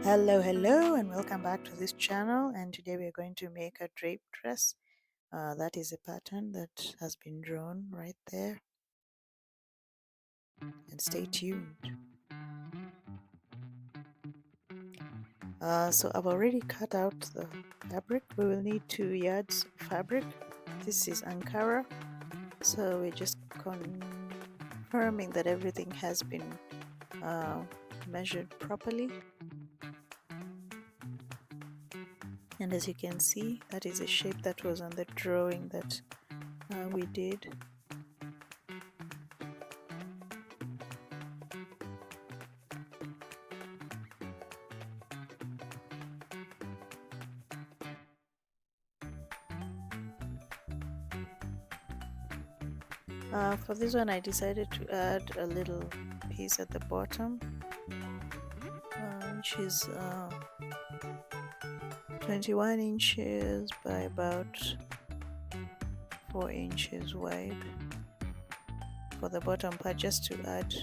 Hello and welcome back to this channel, and today we are going to make a drape dress. That is a pattern that has been drawn right there, and stay tuned. So I've already cut out the fabric. We will need 2 yards of fabric. This is Ankara, so we're just confirming that everything has been measured properly. And as you can see, that is a shape that was on the drawing that we did. For this one I decided to add a little piece at the bottom, which is 21 inches by about 4 inches wide for the bottom part, just to add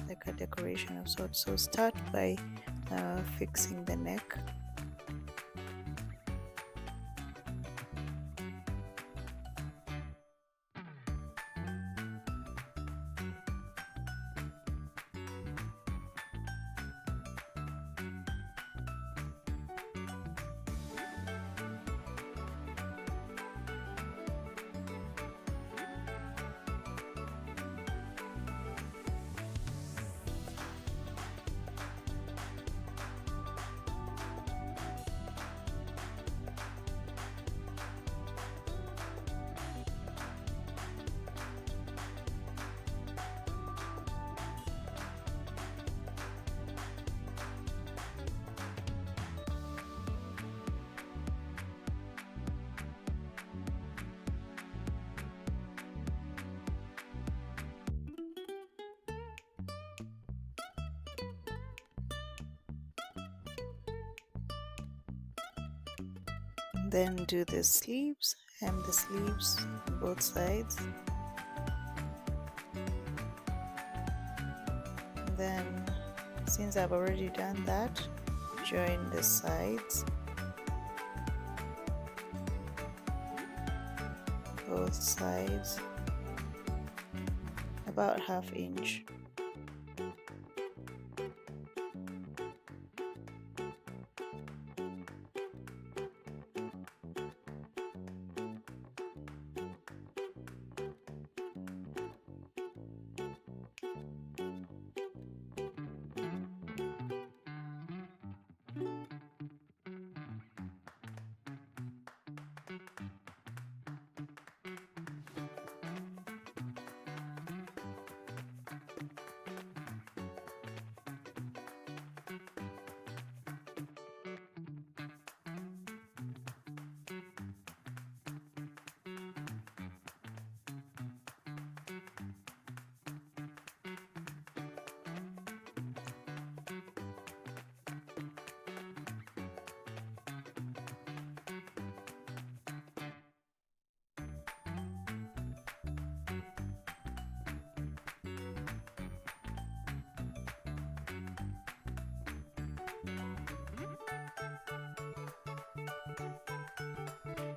like a decoration of sorts. So start by fixing the neck. Then do the sleeves, hem the sleeves on both sides. Then, since I've already done that, join the sides, both sides, about ½ inch.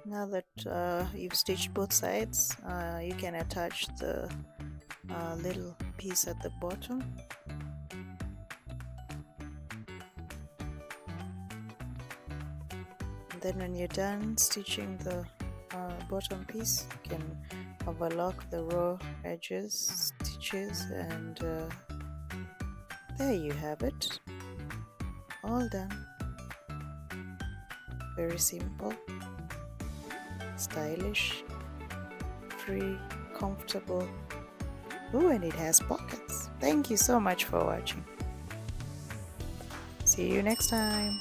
Now that you've stitched both sides, you can attach the little piece at the bottom. And then when you're done stitching the bottom piece, you can overlock the raw edges, stitches, and there you have it, all done. Very simple, stylish, free, comfortable. Ooh, and it has pockets. Thank you so much for watching. See you next time.